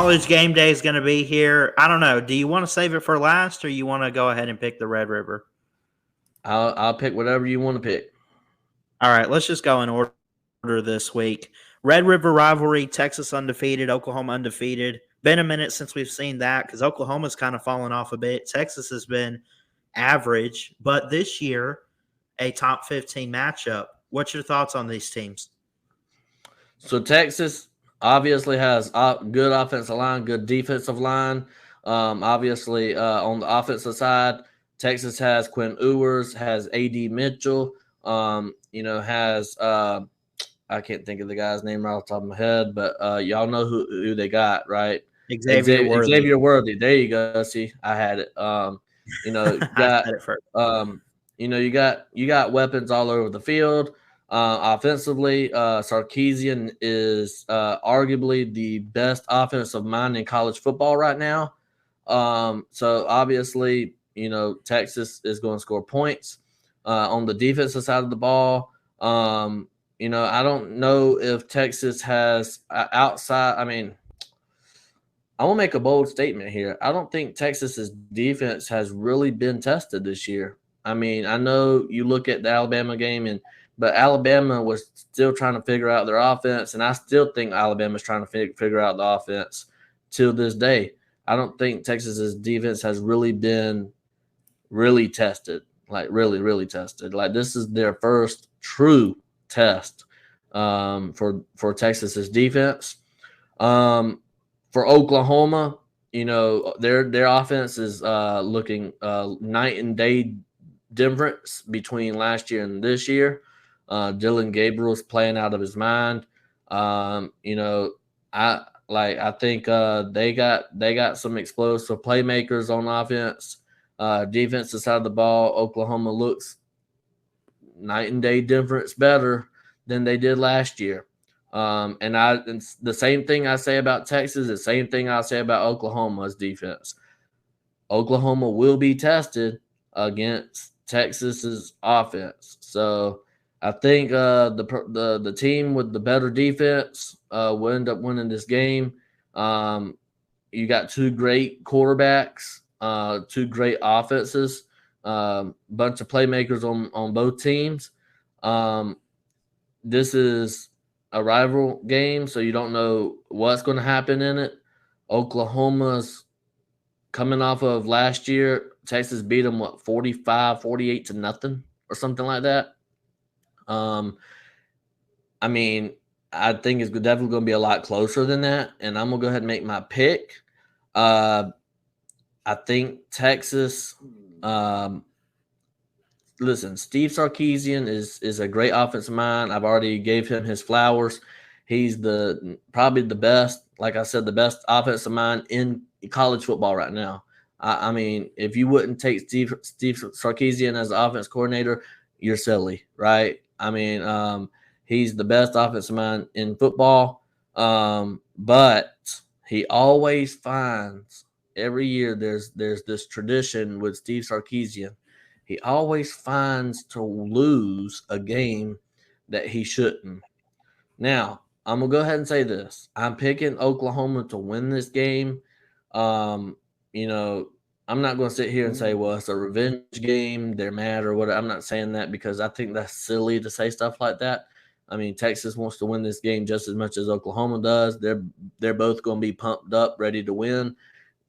College game day is going to be here. I don't know. Do you want to save it for last, or you want to go ahead and pick the Red River? I'll pick whatever you want to pick. All right, let's just go in order this week. Red River rivalry, Texas undefeated, Oklahoma undefeated. Been a minute since we've seen that because Oklahoma's kind of fallen off a bit. Texas has been average, but this year, a top 15 matchup. What's your thoughts on these teams? So Texas obviously has good offensive line, good defensive line. Obviously, on the offensive side, Texas has Quinn Ewers, has A.D. Mitchell, has I can't think of the guy's name right off the top of my head, but y'all know who they got, right? Xavier Worthy. Xavier Worthy. There you go. See, I had it. I said it first. You got weapons all over the field. Offensively, Sarkisian is arguably the best offensive mind in college football right now. So obviously, Texas is going to score points. On the defensive side of the ball, I don't know if Texas has outside. I mean, I will make a bold statement here. I don't think Texas's defense has really been tested this year. I mean, I know you look at the Alabama game, but Alabama was still trying to figure out their offense, and I still think Alabama's trying to figure out the offense till this day. I don't think Texas's defense has really been really tested, like really tested. Like this is their first true test for Texas's defense. For Oklahoma, their offense is looking night and day difference between last year and this year. Dylan Gabriel's playing out of his mind. I think they got some explosive playmakers on offense. Defensive side of the ball, Oklahoma looks night and day difference better than they did last year. And the same thing I say about Texas, the same thing I say about Oklahoma's defense. Oklahoma will be tested against Texas's offense. So I think the team with the better defense will end up winning this game. You got two great quarterbacks, two great offenses, bunch of playmakers on both teams. This is a rival game, so you don't know what's going to happen in it. Oklahoma's coming off of last year. Texas beat them, 48 to nothing or something like that. I mean, I think it's definitely going to be a lot closer than that, and I'm going to go ahead and make my pick. I think Texas listen, Steve Sarkisian is a great offensive mind. I've already gave him his flowers. He's probably the best, like I said, the best offensive mind in college football right now. I mean, if you wouldn't take Steve Sarkisian as the offense coordinator, you're silly, right? I mean, he's the best offensive mind in football, but he always finds every year there's this tradition with Steve Sarkisian. He always finds to lose a game that he shouldn't. Now, I'm going to go ahead and say this. I'm picking Oklahoma to win this game. I'm not going to sit here and say, well, it's a revenge game. They're mad or whatever. I'm not saying that because I think that's silly to say stuff like that. I mean, Texas wants to win this game just as much as Oklahoma does. They're both going to be pumped up, ready to win.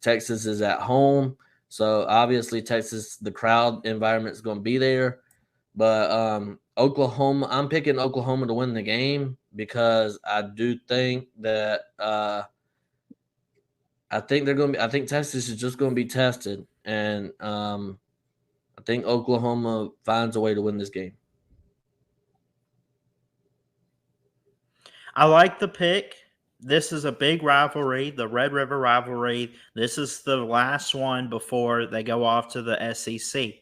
Texas is at home. So obviously Texas, the crowd environment is going to be there, but Oklahoma, I'm picking Oklahoma to win the game because I do think that I think Texas is just going to be tested, and I think Oklahoma finds a way to win this game. I like the pick. This is a big rivalry, the Red River rivalry. This is the last one before they go off to the SEC.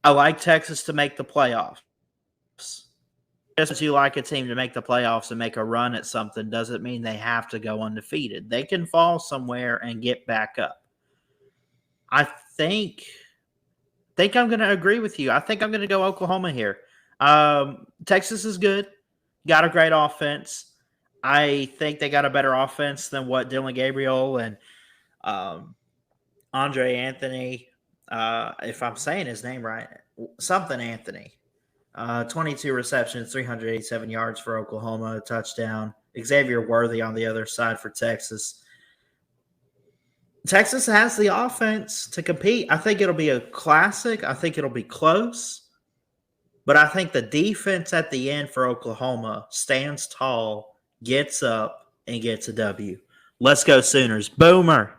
I like Texas to make the playoffs. Just because you like a team to make the playoffs and make a run at something doesn't mean they have to go undefeated. They can fall somewhere and get back up. I think I'm going to agree with you. I think I'm going to go Oklahoma here. Texas is good. Got a great offense. I think they got a better offense than what Dylan Gabriel and Andre Anthony, if I'm saying his name right, something Anthony. 22 receptions, 387 yards for Oklahoma, a touchdown. Xavier Worthy on the other side for Texas. Texas has the offense to compete. I think it'll be a classic. I think it'll be close. But I think the defense at the end for Oklahoma stands tall, gets up, and gets a W. Let's go Sooners. Boomer.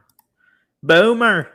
Boomer.